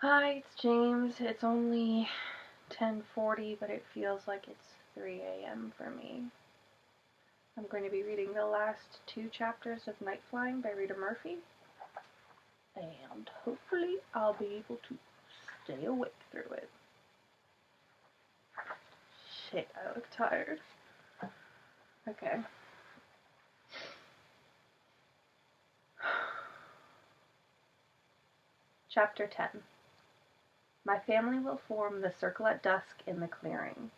Hi, it's James. It's only 10:40, but it feels like it's 3 a.m. for me. I'm going to be reading the last two chapters of Night Flying by Rita Murphy, and hopefully I'll be able to stay awake through it. Shit, I look tired. Okay. Chapter 10. My family will form the circle at dusk in the clearing.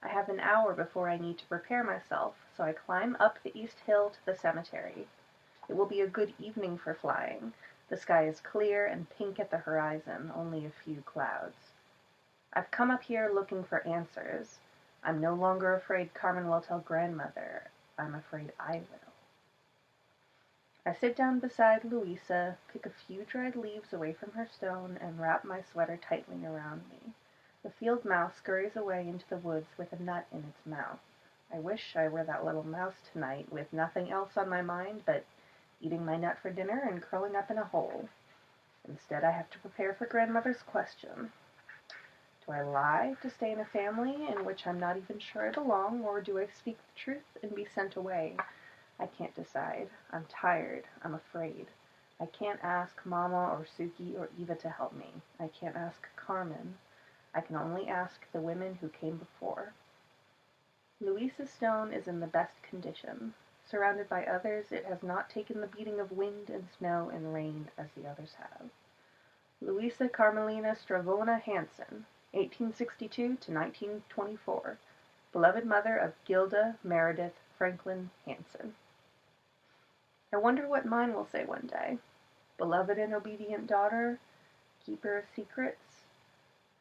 I have an hour before I need to prepare myself, so I climb up the east hill to the cemetery. It will be a good evening for flying. The sky is clear and pink at the horizon, only a few clouds. I've come up here looking for answers. I'm no longer afraid Carmen will tell grandmother. I'm afraid I will. I sit down beside Louisa, pick a few dried leaves away from her stone, and wrap my sweater tightly around me. The field mouse scurries away into the woods with a nut in its mouth. I wish I were that little mouse tonight, with nothing else on my mind but eating my nut for dinner and curling up in a hole. Instead, I have to prepare for grandmother's question. Do I lie to stay in a family in which I'm not even sure I belong, or do I speak the truth and be sent away? I can't decide. I'm tired. I'm afraid. I can't ask Mama or Suki or Eva to help me. I can't ask Carmen. I can only ask the women who came before. Louisa's stone is in the best condition. Surrounded by others, it has not taken the beating of wind and snow and rain as the others have. Louisa Carmelina Stravona Hansen, 1862 to 1924, beloved mother of Gilda Meredith Franklin Hansen. I wonder what mine will say one day. Beloved and obedient daughter, keeper of secrets.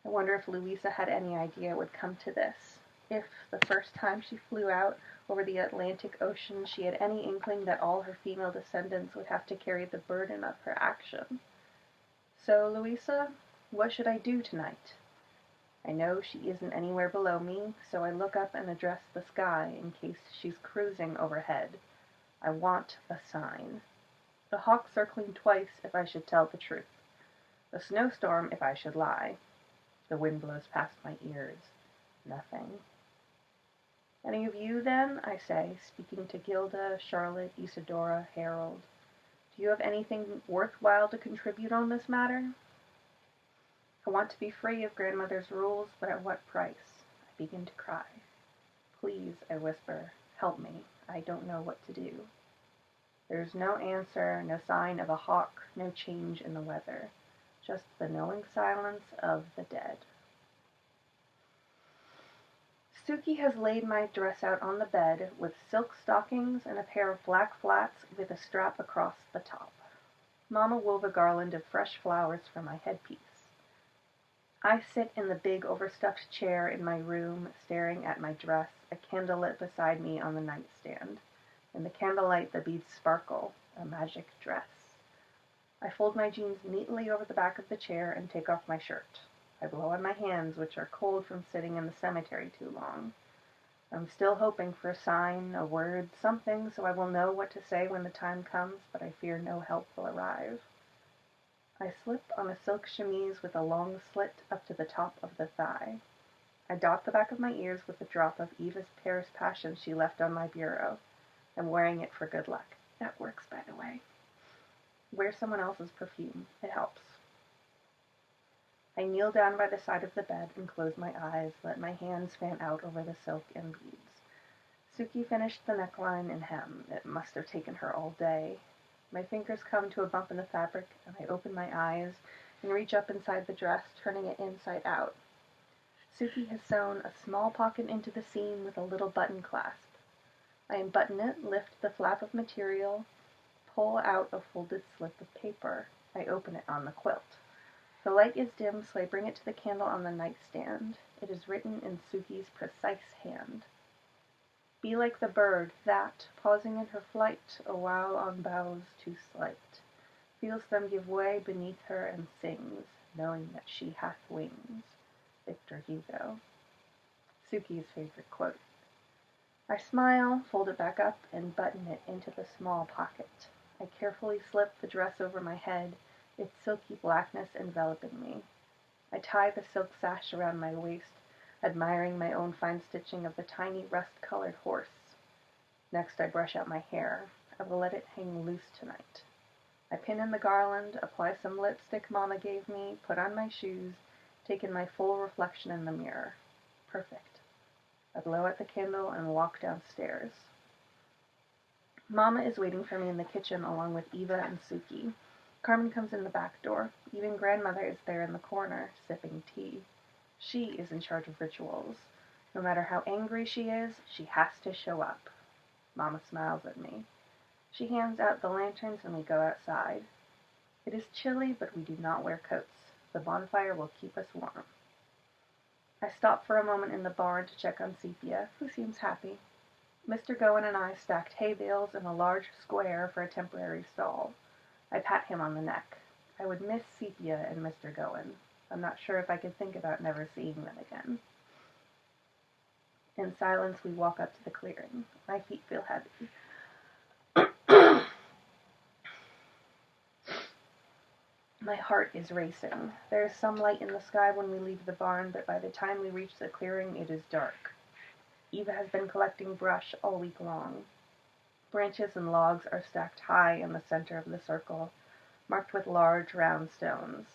I wonder if Louisa had any idea it would come to this. If, the first time she flew out over the Atlantic Ocean, she had any inkling that all her female descendants would have to carry the burden of her action. So, Louisa, what should I do tonight? I know she isn't anywhere below me, so I look up and address the sky in case she's cruising overhead. I want a sign. The hawk circling twice if I should tell the truth. The snowstorm if I should lie. The wind blows past my ears. Nothing. Any of you, then, I say, speaking to Gilda, Charlotte, Isadora, Harold, do you have anything worthwhile to contribute on this matter? I want to be free of grandmother's rules, but at what price? I begin to cry. Please, I whisper, help me. I don't know what to do. There's no answer, no sign of a hawk, no change in the weather. Just the knowing silence of the dead. Suki has laid my dress out on the bed with silk stockings and a pair of black flats with a strap across the top. Mama wove a garland of fresh flowers for my headpiece. I sit in the big overstuffed chair in my room, staring at my dress, a candle lit beside me on the nightstand. In the candlelight the beads sparkle, a magic dress. I fold my jeans neatly over the back of the chair and take off my shirt. I blow on my hands, which are cold from sitting in the cemetery too long. I'm still hoping for a sign, a word, something, so I will know what to say when the time comes, but I fear no help will arrive. I slip on a silk chemise with a long slit up to the top of the thigh. I dot the back of my ears with a drop of Eva's Paris Passion she left on my bureau. I'm wearing it for good luck. That works, by the way. Wear someone else's perfume. It helps. I kneel down by the side of the bed and close my eyes, let my hands fan out over the silk and beads. Suki finished the neckline and hem. It must have taken her all day. My fingers come to a bump in the fabric, and I open my eyes and reach up inside the dress, turning it inside out. Suki has sewn a small pocket into the seam with a little button clasp. I unbutton it, lift the flap of material, pull out a folded slip of paper. I open it on the quilt. The light is dim, so I bring it to the candle on the nightstand. It is written in Suki's precise hand. Be like the bird that, pausing in her flight, a while on boughs too slight, feels them give way beneath her and sings, knowing that she hath wings. Victor Hugo. Suki's favorite quote. I smile, fold it back up, and button it into the small pocket. I carefully slip the dress over my head, its silky blackness enveloping me. I tie the silk sash around my waist, admiring my own fine stitching of the tiny rust-colored horse. Next I brush out my hair. I will let it hang loose tonight. I pin in the garland, apply some lipstick Mama gave me, put on my shoes, take in my full reflection in the mirror. Perfect. I blow out the candle and walk downstairs. Mama is waiting for me in the kitchen along with Eva and Suki. Carmen comes in the back door. Even grandmother is there in the corner, sipping tea. She is in charge of rituals. No matter how angry she is, she has to show up. Mama smiles at me. She hands out the lanterns and we go outside. It is chilly, but we do not wear coats. The bonfire will keep us warm. I stop for a moment in the barn to check on Sepia, who seems happy. Mr. Gowan and I stacked hay bales in a large square for a temporary stall. I pat him on the neck. I would miss Sepia and Mr. Gowan. I'm not sure if I could think about never seeing them again. In silence, we walk up to the clearing. My feet feel heavy. My heart is racing. There is some light in the sky when we leave the barn, but by the time we reach the clearing, it is dark. Eva has been collecting brush all week long. Branches and logs are stacked high in the center of the circle, marked with large, round stones.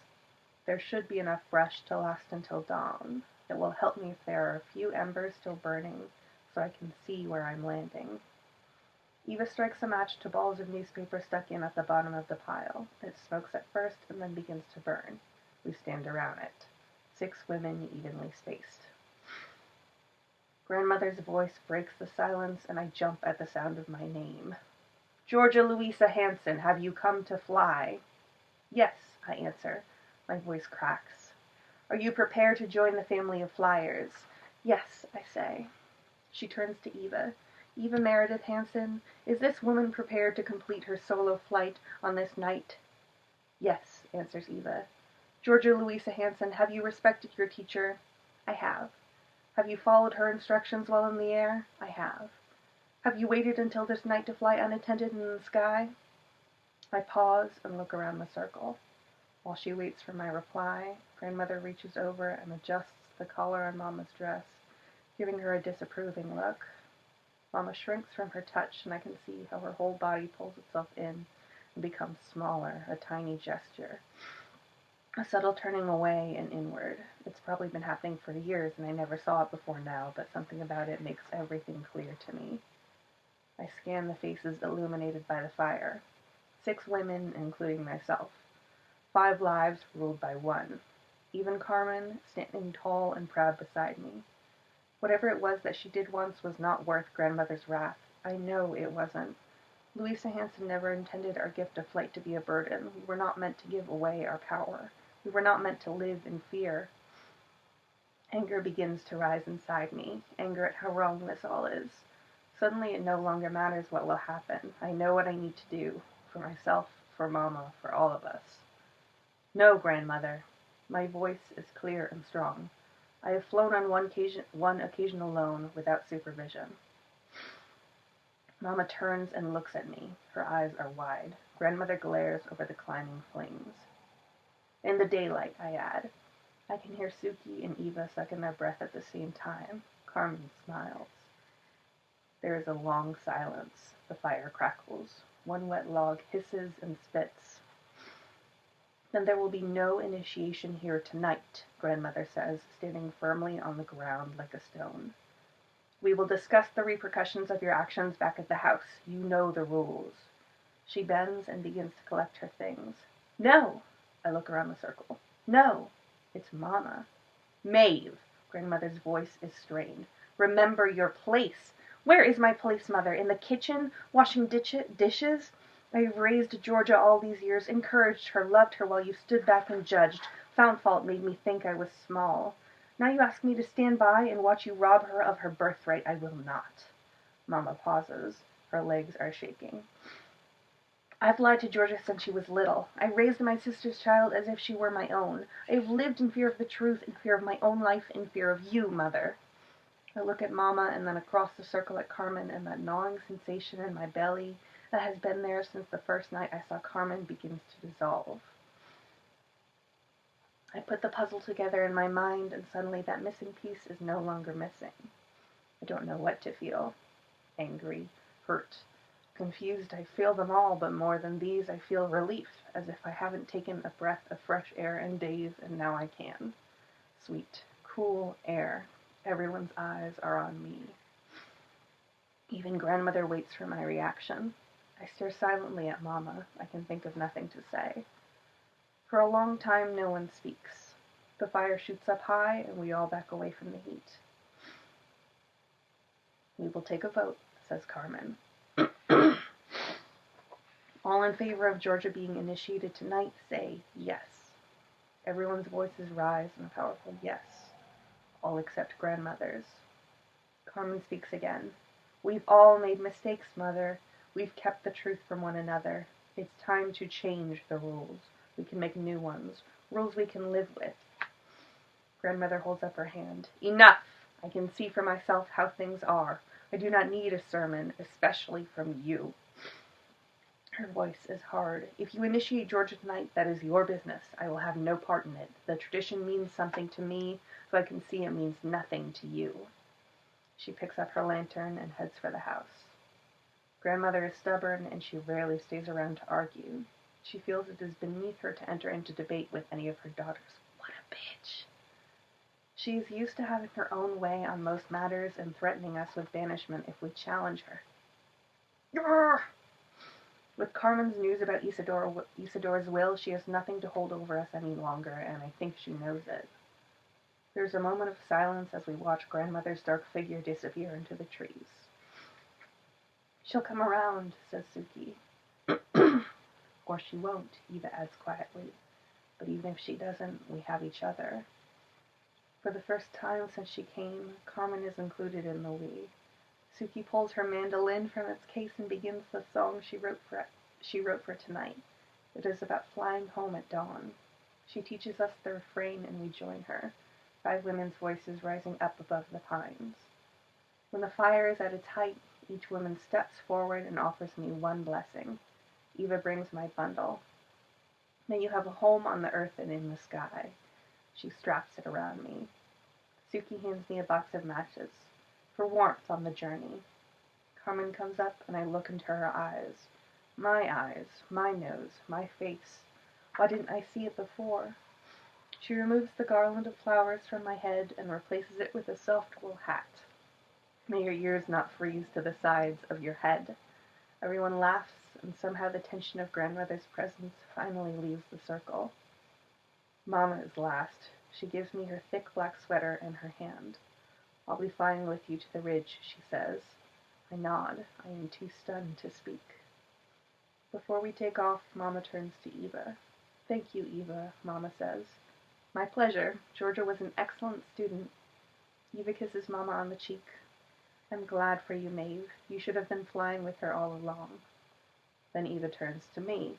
There should be enough brush to last until dawn. It will help me if there are a few embers still burning, so I can see where I'm landing. Eva strikes a match to balls of newspaper stuck in at the bottom of the pile. It smokes at first and then begins to burn. We stand around it. 6 women evenly spaced. Grandmother's voice breaks the silence, and I jump at the sound of my name. Georgia Louisa Hanson, have you come to fly? Yes, I answer. My voice cracks. Are you prepared to join the family of flyers? Yes, I say. She turns to Eva. Eva Meredith Hanson, is this woman prepared to complete her solo flight on this night? Yes, answers Eva. Georgia Louisa Hanson, have you respected your teacher? I have. Have you followed her instructions while in the air? I have. Have you waited until this night to fly unattended in the sky? I pause and look around the circle. While she waits for my reply, Grandmother reaches over and adjusts the collar on Mama's dress, giving her a disapproving look. Mama shrinks from her touch, and I can see how her whole body pulls itself in and becomes smaller, a tiny gesture. A subtle turning away and inward. It's probably been happening for years, and I never saw it before now, but something about it makes everything clear to me. I scan the faces illuminated by the fire. 6 women, including myself. 5 lives ruled by 1. Even Carmen, standing tall and proud beside me. Whatever it was that she did once was not worth Grandmother's wrath. I know it wasn't. Louisa Hanson never intended our gift of flight to be a burden. We were not meant to give away our power. We were not meant to live in fear. Anger begins to rise inside me, anger at how wrong this all is. Suddenly it no longer matters what will happen. I know what I need to do, for myself, for Mama, for all of us. No, Grandmother. My voice is clear and strong. I have flown on one occasion alone, without supervision. Mama turns and looks at me. Her eyes are wide. Grandmother glares over the climbing flames. In the daylight, I add. I can hear Suki and Eva sucking their breath at the same time. Carmen smiles. There is a long silence. The fire crackles. One wet log hisses and spits. Then there will be no initiation here tonight, Grandmother says, standing firmly on the ground like a stone. We will discuss the repercussions of your actions back at the house. You know the rules. She bends and begins to collect her things. No! I look around the circle. No! It's Mama. Maeve! Grandmother's voice is strained. Remember your place. Where is my place, Mother? In the kitchen? Washing dishes? I have raised Georgia all these years, encouraged her, loved her while you stood back and judged. Found fault made me think I was small. Now you ask me to stand by and watch you rob her of her birthright. I will not. Mama pauses. Her legs are shaking. I've lied to Georgia since she was little. I raised my sister's child as if she were my own. I have lived in fear of the truth, in fear of my own life, in fear of you, Mother. I look at Mama and then across the circle at Carmen, and that gnawing sensation in my belly that has been there since the first night I saw Carmen begins to dissolve. I put the puzzle together in my mind, and suddenly that missing piece is no longer missing. I don't know what to feel. Angry, hurt, confused, I feel them all, but more than these, I feel relief, as if I haven't taken a breath of fresh air in days, and now I can. Sweet, cool air. Everyone's eyes are on me. Even grandmother waits for my reaction. I stare silently at Mama. I can think of nothing to say. For a long time, no one speaks. The fire shoots up high, and we all back away from the heat. We will take a vote, says Carmen. All in favor of Georgia being initiated tonight, say yes. Everyone's voices rise in a powerful yes, all except grandmother's. Carmen speaks again. We've all made mistakes, Mother. We've kept the truth from one another. It's time to change the rules. We can make new ones, rules we can live with. Grandmother holds up her hand. Enough! I can see for myself how things are. I do not need a sermon, especially from you. Her voice is hard. If you initiate Georgia tonight, that is your business. I will have no part in it. The tradition means something to me, so I can see it means nothing to you. She picks up her lantern and heads for the house. Grandmother is stubborn, and she rarely stays around to argue. She feels it is beneath her to enter into debate with any of her daughters. What a bitch! She is used to having her own way on most matters and threatening us with banishment if we challenge her. Grr! With Carmen's news about Isidora's will, she has nothing to hold over us any longer, and I think she knows it. There's a moment of silence as we watch grandmother's dark figure disappear into the trees. She'll come around, says Suki. Or she won't, Eva adds quietly. But even if she doesn't, we have each other. For the first time since she came, Carmen is included in the we. Suki pulls her mandolin from its case and begins the song she wrote for tonight. It is about flying home at dawn. She teaches us the refrain and we join her, 5 women's voices rising up above the pines. When the fire is at its height, each woman steps forward and offers me one blessing. Eva brings my bundle. May you have a home on the earth and in the sky. She straps it around me. Suki hands me a box of matches, for warmth on the journey. Carmen comes up and I look into her eyes, my nose, my face. Why didn't I see it before? She removes the garland of flowers from my head and replaces it with a soft wool hat. May your ears not freeze to the sides of your head. Everyone laughs, and somehow the tension of grandmother's presence finally leaves the circle. Mama is last. She gives me her thick black sweater and her hand. I'll be flying with you to the ridge, she says. I nod. I am too stunned to speak. Before we take off, Mama turns to Eva. Thank you, Eva, Mama says. My pleasure. Georgia was an excellent student. Eva kisses Mama on the cheek. I'm glad for you, Maeve. You should have been flying with her all along. Then Eva turns to me.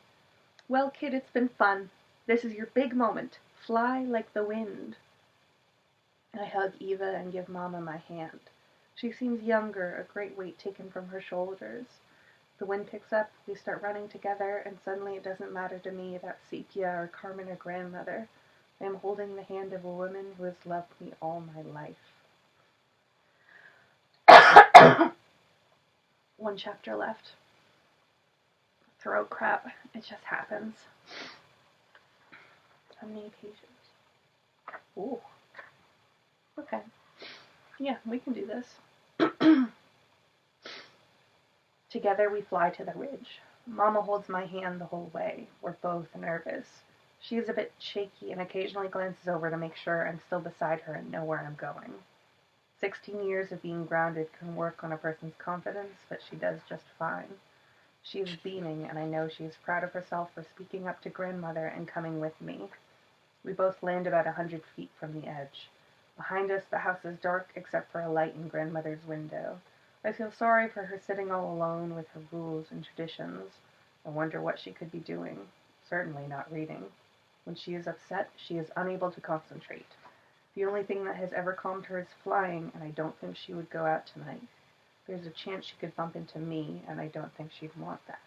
Well, kid, it's been fun. This is your big moment. Fly like the wind. I hug Eva and give Mama my hand. She seems younger, a great weight taken from her shoulders. The wind picks up, we start running together, and suddenly it doesn't matter to me about Sepia or Carmen or grandmother. I am holding the hand of a woman who has loved me all my life. One chapter left. Throat crap. It just happens. How many pages? Ooh. Okay. Yeah, we can do this. Together we fly to the ridge. Mama holds my hand the whole way. We're both nervous. She is a bit shaky and occasionally glances over to make sure I'm still beside her and know where I'm going. 16 years of being grounded can work on a person's confidence, but she does just fine. She is beaming, and I know she is proud of herself for speaking up to grandmother and coming with me. We both land about 100 feet from the edge. Behind us, the house is dark except for a light in grandmother's window. I feel sorry for her sitting all alone with her rules and traditions. I wonder what she could be doing. Certainly not reading. When she is upset, she is unable to concentrate. The only thing that has ever calmed her is flying, and I don't think she would go out tonight. There's a chance she could bump into me, and I don't think she'd want that.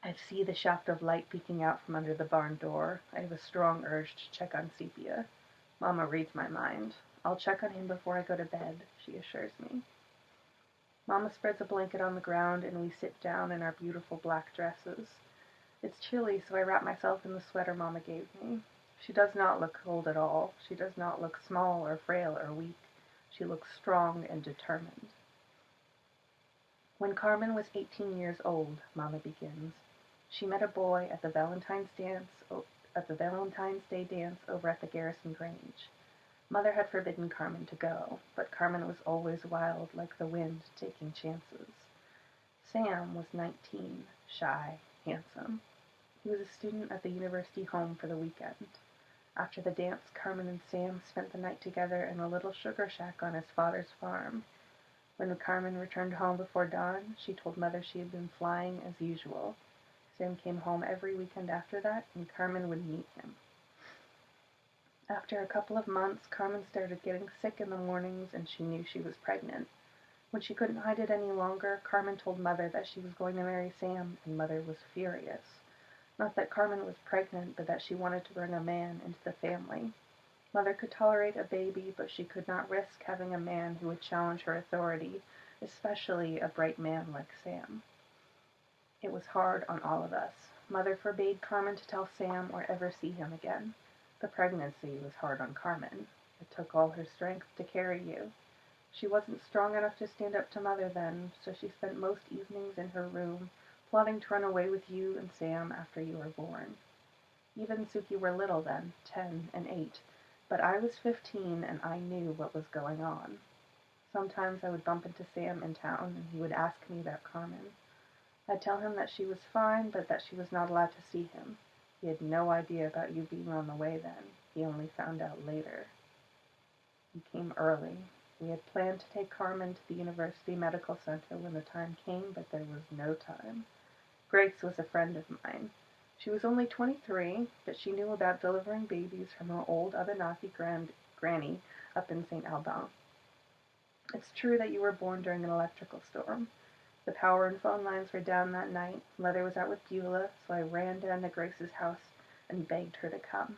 I see the shaft of light peeking out from under the barn door. I have a strong urge to check on Sepia. Mama reads my mind. I'll check on him before I go to bed, she assures me. Mama spreads a blanket on the ground and we sit down in our beautiful black dresses. It's chilly, so I wrap myself in the sweater Mama gave me. She does not look cold at all. She does not look small or frail or weak. She looks strong and determined. When Carmen was 18 years old, Mama begins, she met a boy at the Valentine's Day dance over at the Garrison Grange. Mother had forbidden Carmen to go, but Carmen was always wild like the wind, taking chances. Sam was 19, shy, handsome. He was a student at the university home for the weekend. After the dance, Carmen and Sam spent the night together in a little sugar shack on his father's farm. When Carmen returned home before dawn, she told Mother she had been flying as usual. Sam came home every weekend after that, and Carmen would meet him. After a couple of months, Carmen started getting sick in the mornings, and she knew she was pregnant. When she couldn't hide it any longer, Carmen told Mother that she was going to marry Sam, and Mother was furious. Not that Carmen was pregnant, but that she wanted to bring a man into the family. Mother could tolerate a baby, but she could not risk having a man who would challenge her authority, especially a bright man like Sam. It was hard on all of us. Mother forbade Carmen to tell Sam or ever see him again. The pregnancy was hard on Carmen. It took all her strength to carry you. She wasn't strong enough to stand up to Mother then, so she spent most evenings in her room, plotting to run away with you and Sam after you were born. Even and Suki were little then, 10 and 8, but I was 15 and I knew what was going on. Sometimes I would bump into Sam in town and he would ask me about Carmen. I'd tell him that she was fine, but that she was not allowed to see him. He had no idea about you being on the way then. He only found out later. You came early. We had planned to take Carmen to the University Medical Center when the time came, but there was no time. Grace was a friend of mine. She was only 23, but she knew about delivering babies from her old Abenaki granny up in St. Alban. It's true that you were born during an electrical storm. The power and phone lines were down that night. Mother was out with Beulah, so I ran down to Grace's house and begged her to come.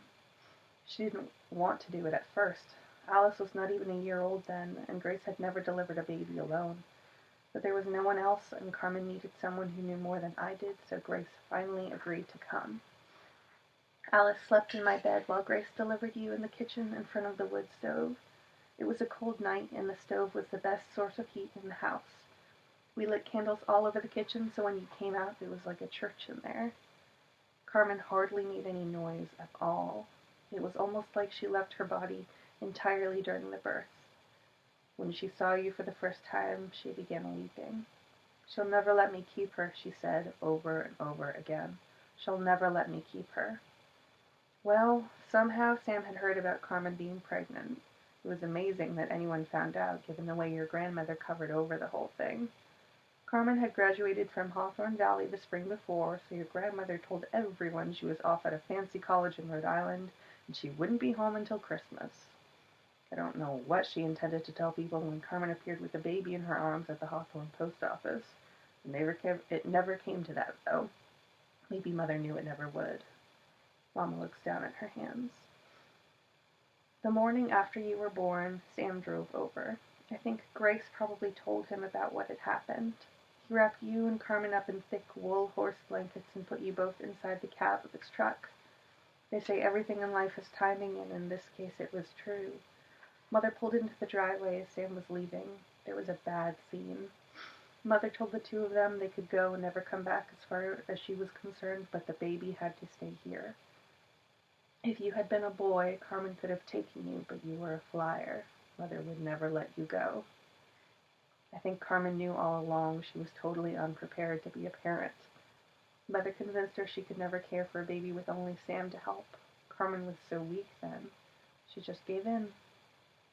She didn't want to do it at first. Alice was not even a year old then, and Grace had never delivered a baby alone. But there was no one else, and Carmen needed someone who knew more than I did, so Grace finally agreed to come. Alice slept in my bed while Grace delivered you in the kitchen in front of the wood stove. It was a cold night, and the stove was the best source of heat in the house. We lit candles all over the kitchen, so when you came out, it was like a church in there. Carmen hardly made any noise at all. It was almost like she left her body entirely during the birth. When she saw you for the first time, she began weeping. "She'll never let me keep her," she said over and over again. "She'll never let me keep her." Well, somehow Sam had heard about Carmen being pregnant. It was amazing that anyone found out, given the way your grandmother covered over the whole thing. Carmen had graduated from Hawthorne Valley the spring before, so your grandmother told everyone she was off at a fancy college in Rhode Island, and she wouldn't be home until Christmas. I don't know what she intended to tell people when Carmen appeared with a baby in her arms at the Hawthorne post office. It never came to that, though. Maybe Mother knew it never would. Mama looks down at her hands. The morning after you were born, Sam drove over. I think Grace probably told him about what had happened. He wrapped you and Carmen up in thick wool horse blankets and put you both inside the cab of his truck. They say everything in life has timing, and in this case it was true. Mother pulled into the driveway as Sam was leaving. There was a bad scene. Mother told the two of them they could go and never come back as far as she was concerned, but the baby had to stay here. If you had been a boy, Carmen could have taken you, but you were a flyer. Mother would never let you go. I think Carmen knew all along she was totally unprepared to be a parent. Mother convinced her she could never care for a baby with only Sam to help. Carmen was so weak then. She just gave in.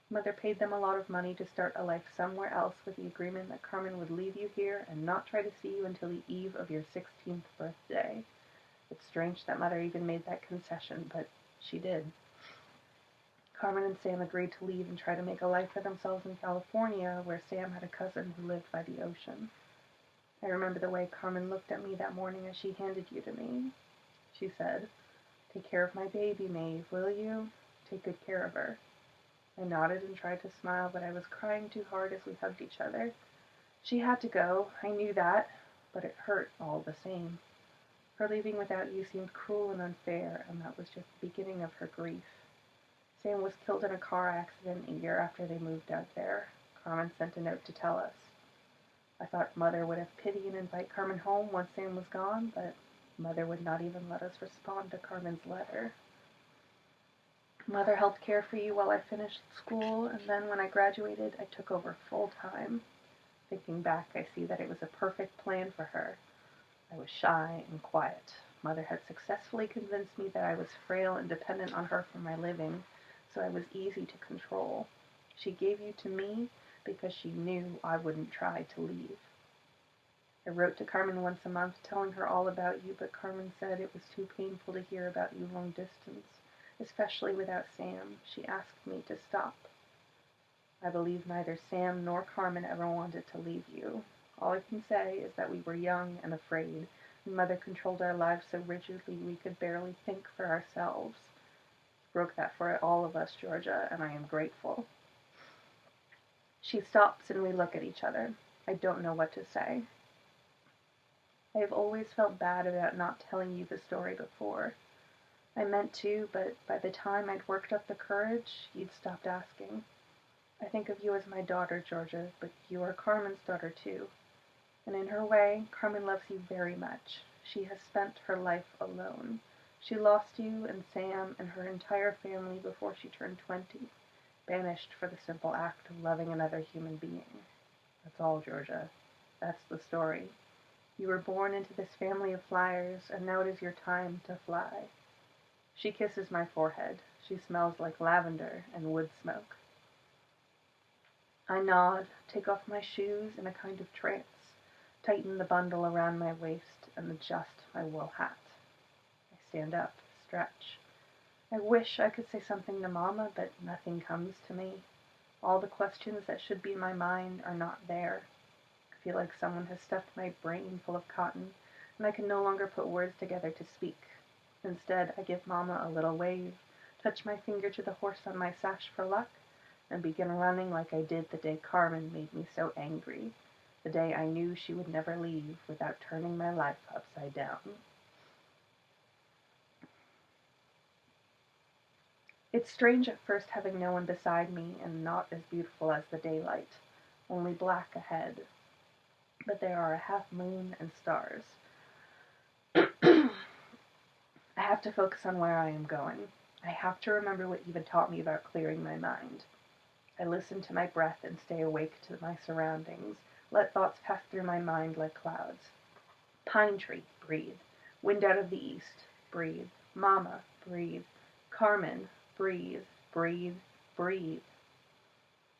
Mother paid them a lot of money to start a life somewhere else with the agreement that Carmen would leave you here and not try to see you until the eve of your 16th birthday. It's strange that Mother even made that concession, but she did. Carmen and Sam agreed to leave and try to make a life for themselves in California, where Sam had a cousin who lived by the ocean. I remember the way Carmen looked at me that morning as she handed you to me. She said, "Take care of my baby, Maeve, will you? Take good care of her." I nodded and tried to smile, but I was crying too hard as we hugged each other. She had to go, I knew that, but it hurt all the same. Her leaving without you seemed cruel and unfair, and that was just the beginning of her grief. Sam was killed in a car accident a year after they moved out there. Carmen sent a note to tell us. I thought Mother would have pity and invite Carmen home once Sam was gone, but Mother would not even let us respond to Carmen's letter. Mother helped care for you while I finished school, and then when I graduated, I took over full-time. Thinking back, I see that it was a perfect plan for her. I was shy and quiet. Mother had successfully convinced me that I was frail and dependent on her for my living, so I was easy to control. She gave you to me because she knew I wouldn't try to leave. I wrote to Carmen once a month telling her all about you, but Carmen said it was too painful to hear about you long distance, especially without Sam. She asked me to stop. I believe neither Sam nor Carmen ever wanted to leave you. All I can say is that we were young and afraid, and Mother controlled our lives so rigidly we could barely think for ourselves. She broke that for all of us, Georgia, and I am grateful. She stops and we look at each other. I don't know what to say. I have always felt bad about not telling you the story before. I meant to, but by the time I'd worked up the courage, you'd stopped asking. I think of you as my daughter, Georgia, but you are Carmen's daughter too. And in her way, Carmen loves you very much. She has spent her life alone. She lost you and Sam and her entire family before she turned 20, banished for the simple act of loving another human being. That's all, Georgia. That's the story. You were born into this family of flyers, and now it is your time to fly. She kisses my forehead. She smells like lavender and wood smoke. I nod, take off my shoes in a kind of trance, tighten the bundle around my waist, and adjust my wool hat. I stand up, stretch. I wish I could say something to Mama, but nothing comes to me. All the questions that should be in my mind are not there. I feel like someone has stuffed my brain full of cotton, and I can no longer put words together to speak. Instead, I give Mama a little wave, touch my finger to the horse on my sash for luck, and begin running like I did the day Carmen made me so angry, the day I knew she would never leave without turning my life upside down. It's strange at first having no one beside me and not as beautiful as the daylight, only black ahead. But there are a half moon and stars. I have to focus on where I am going. I have to remember what Eva taught me about clearing my mind. I listen to my breath and stay awake to my surroundings. Let thoughts pass through my mind like clouds. Pine tree, breathe. Wind out of the east, breathe. Mama, breathe. Carmen, breathe, breathe, breathe.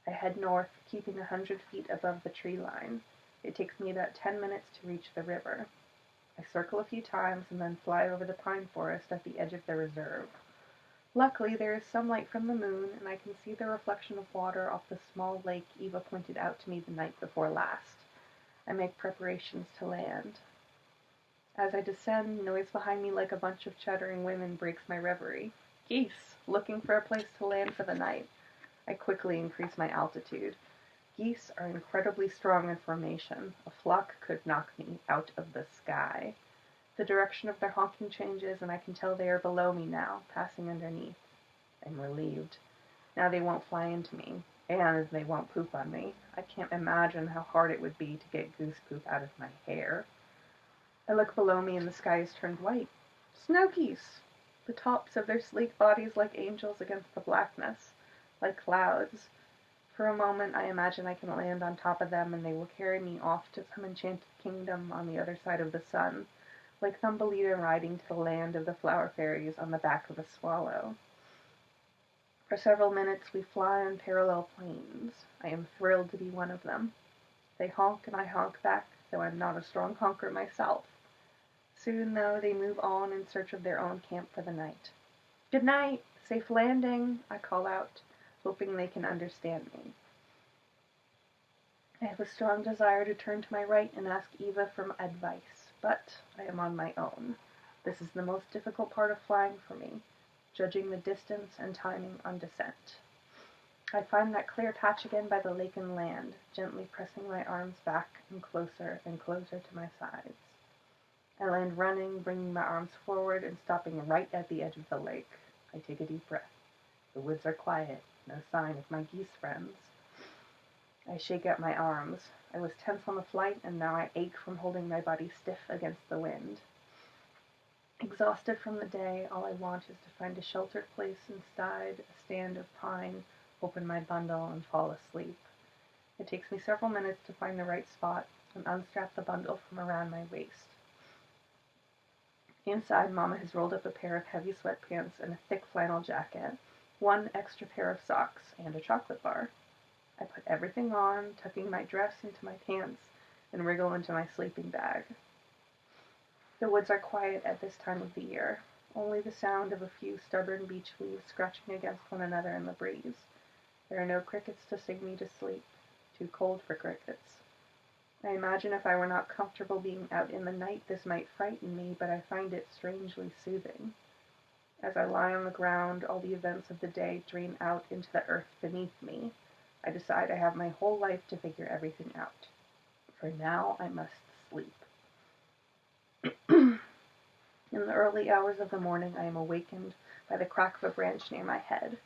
I head north, keeping 100 feet above the tree line. It takes me about 10 minutes to reach the river. I circle a few times and then fly over the pine forest at the edge of the reserve. Luckily, there is some light from the moon, and I can see the reflection of water off the small lake Eva pointed out to me the night before last. I make preparations to land. As I descend, noise behind me like a bunch of chattering women breaks my reverie. Geese, looking for a place to land for the night. I quickly increase my altitude. Geese are incredibly strong in formation. A flock could knock me out of the sky. The direction of their honking changes, and I can tell they are below me now, passing underneath. I'm relieved. Now they won't fly into me, and they won't poop on me. I can't imagine how hard it would be to get goose poop out of my hair. I look below me, and the sky is turned white. Snow geese! The tops of their sleek bodies like angels against the blackness, like clouds. For a moment, I imagine I can land on top of them, and they will carry me off to some enchanted kingdom on the other side of the sun, like Thumbelina riding to the land of the flower fairies on the back of a swallow. For several minutes, we fly on parallel planes. I am thrilled to be one of them. They honk and I honk back, though I'm not a strong honker myself. Soon, though, they move on in search of their own camp for the night. "Good night! Safe landing!" I call out, hoping they can understand me. I have a strong desire to turn to my right and ask Eva for advice, but I am on my own. This is the most difficult part of flying for me, judging the distance and timing on descent. I find that clear patch again by the lake and land, gently pressing my arms back and closer to my sides. I land running, bringing my arms forward and stopping right at the edge of the lake. I take a deep breath. The woods are quiet, no sign of my geese friends. I shake out my arms. I was tense on the flight, and now I ache from holding my body stiff against the wind. Exhausted from the day, all I want is to find a sheltered place inside a stand of pine, open my bundle, and fall asleep. It takes me several minutes to find the right spot and unstrap the bundle from around my waist. Inside, Mama has rolled up a pair of heavy sweatpants and a thick flannel jacket, one extra pair of socks, and a chocolate bar. I put everything on, tucking my dress into my pants, and wriggle into my sleeping bag. The woods are quiet at this time of the year, only the sound of a few stubborn beech leaves scratching against one another in the breeze. There are no crickets to sing me to sleep, too cold for crickets. I imagine if I were not comfortable being out in the night, this might frighten me, but I find it strangely soothing. As I lie on the ground, all the events of the day drain out into the earth beneath me. I decide I have my whole life to figure everything out. For now, I must sleep. In the early hours of the morning, I am awakened by the crack of a branch near my head.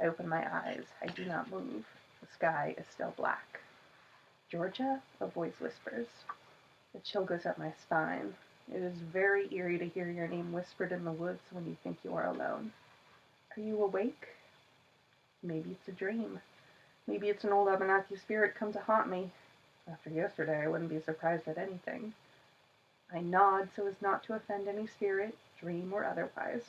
I open my eyes. I do not move. The sky is still black. Georgia? A voice whispers. A chill goes up my spine. It is very eerie to hear your name whispered in the woods when you think you are alone. Are you awake? Maybe it's a dream. Maybe it's an old Abenaki spirit come to haunt me. After yesterday, I wouldn't be surprised at anything. I nod so as not to offend any spirit, dream or otherwise.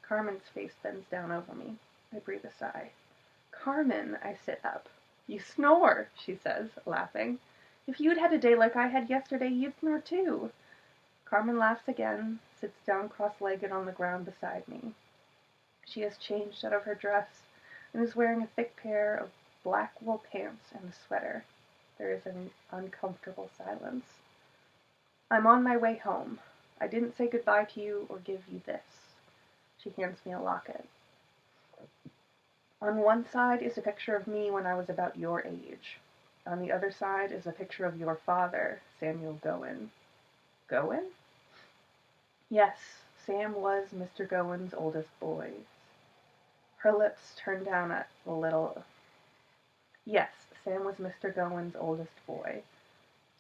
Carmen's face bends down over me. I breathe a sigh. Carmen, I sit up. You snore, she says, laughing. If you'd had a day like I had yesterday, you'd snore too. Carmen laughs again, sits down cross-legged on the ground beside me. She has changed out of her dress and is wearing a thick pair of black wool pants and a sweater. There is an uncomfortable silence. I'm on my way home. I didn't say goodbye to you or give you this. She hands me a locket. On one side is a picture of me when I was about your age. On the other side is a picture of your father, Samuel Gowen. Gowen? Yes, Sam was Mr. Gowen's oldest boy. Her lips turned down a little. Yes, Sam was Mr. Gowen's oldest boy.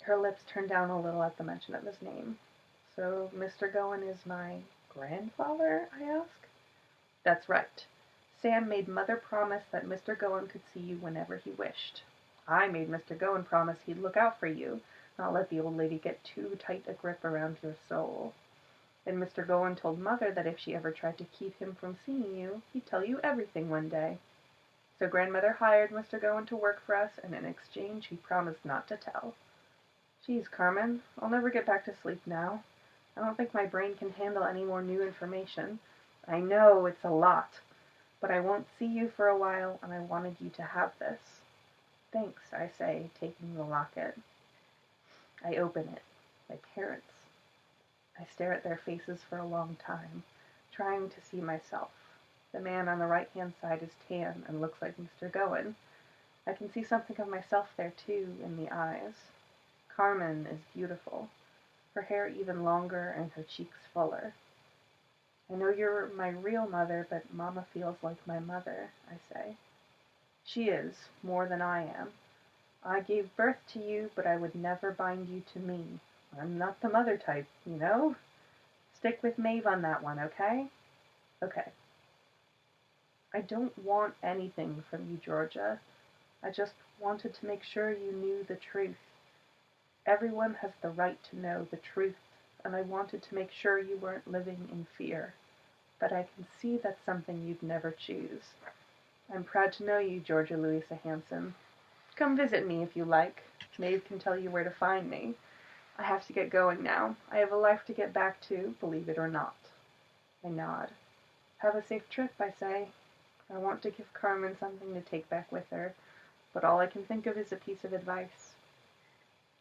Her lips turned down a little at the mention of his name. So Mr. Gowen is my grandfather, I ask? That's right. Sam made Mother promise that Mr. Gowen could see you whenever he wished. I made Mr. Gowen promise he'd look out for you, not let the old lady get too tight a grip around your soul. And Mr. Gowen told Mother that if she ever tried to keep him from seeing you, he'd tell you everything one day. So Grandmother hired Mr. Gowen to work for us, and in exchange he promised not to tell. Geez, Carmen, I'll never get back to sleep now. I don't think my brain can handle any more new information. I know it's a lot. But I won't see you for a while, and I wanted you to have this. Thanks, I say, taking the locket. I open it. My parents. I stare at their faces for a long time, trying to see myself. The man on the right-hand side is tan and looks like Mr. Gowen. I can see something of myself there, too, in the eyes. Carmen is beautiful, her hair even longer and her cheeks fuller. I know you're my real mother, but Mama feels like my mother, I say. She is, more than I am. I gave birth to you, but I would never bind you to me. I'm not the mother type, you know? Stick with Maeve on that one, okay? Okay. I don't want anything from you, Georgia. I just wanted to make sure you knew the truth. Everyone has the right to know the truth, and I wanted to make sure you weren't living in fear. But I can see that's something you'd never choose. I'm proud to know you, Georgia Louisa Hanson. Come visit me if you like. Maeve can tell you where to find me. I have to get going now. I have a life to get back to, believe it or not. I nod. Have a safe trip, I say. I want to give Carmen something to take back with her, but all I can think of is a piece of advice.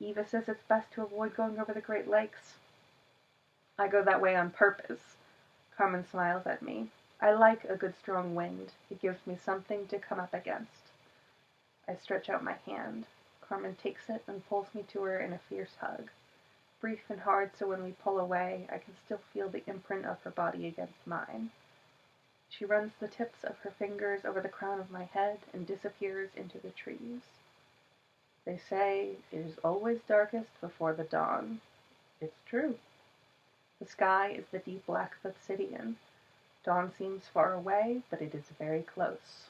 Eva says it's best to avoid going over the Great Lakes. I go that way on purpose. Carmen smiles at me. I like a good strong wind. It gives me something to come up against. I stretch out my hand. Carmen takes it and pulls me to her in a fierce hug. Brief and hard, so when we pull away, I can still feel the imprint of her body against mine. She runs the tips of her fingers over the crown of my head and disappears into the trees. They say it is always darkest before the dawn. It's true. The sky is the deep black of obsidian. Dawn seems far away, but it is very close.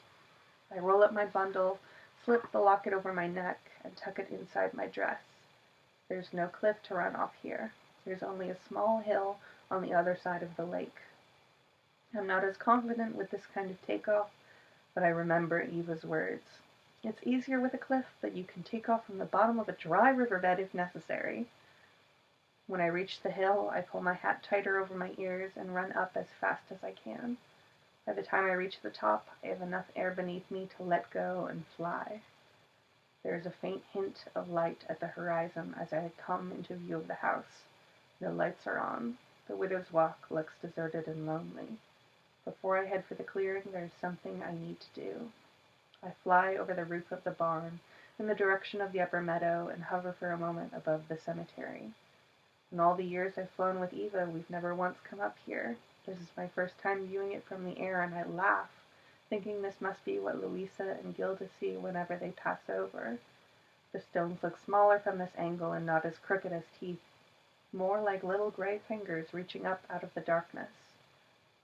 I roll up my bundle, slip the locket over my neck, and tuck it inside my dress. There's no cliff to run off here. There's only a small hill on the other side of the lake. I'm not as confident with this kind of takeoff, but I remember Eva's words. It's easier with a cliff, but you can take off from the bottom of a dry riverbed if necessary. When I reach the hill, I pull my hat tighter over my ears and run up as fast as I can. By the time I reach the top, I have enough air beneath me to let go and fly. There is a faint hint of light at the horizon as I come into view of the house. No lights are on. The widow's walk looks deserted and lonely. Before I head for the clearing, there is something I need to do. I fly over the roof of the barn in the direction of the upper meadow and hover for a moment above the cemetery. In all the years I've flown with Eva, we've never once come up here. This is my first time viewing it from the air, and I laugh, thinking this must be what Louisa and Gilda see whenever they pass over. The stones look smaller from this angle and not as crooked as teeth, more like little gray fingers reaching up out of the darkness.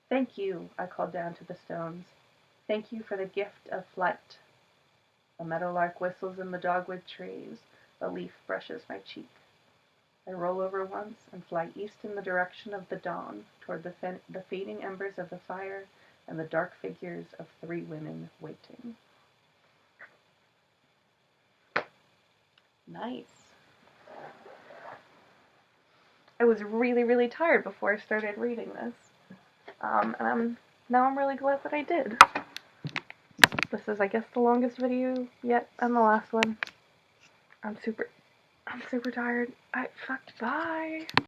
Thank you, I call down to the stones. Thank you for the gift of flight. A meadowlark whistles in the dogwood trees. A leaf brushes my cheek. I roll over once and fly east in the direction of the dawn, toward the fading embers of the fire and the dark figures of 3 women waiting. Nice. I was really, really tired before I started reading this. And now I'm really glad that I did. This is, I guess, the longest video yet, and the last one. I'm super tired. Bye.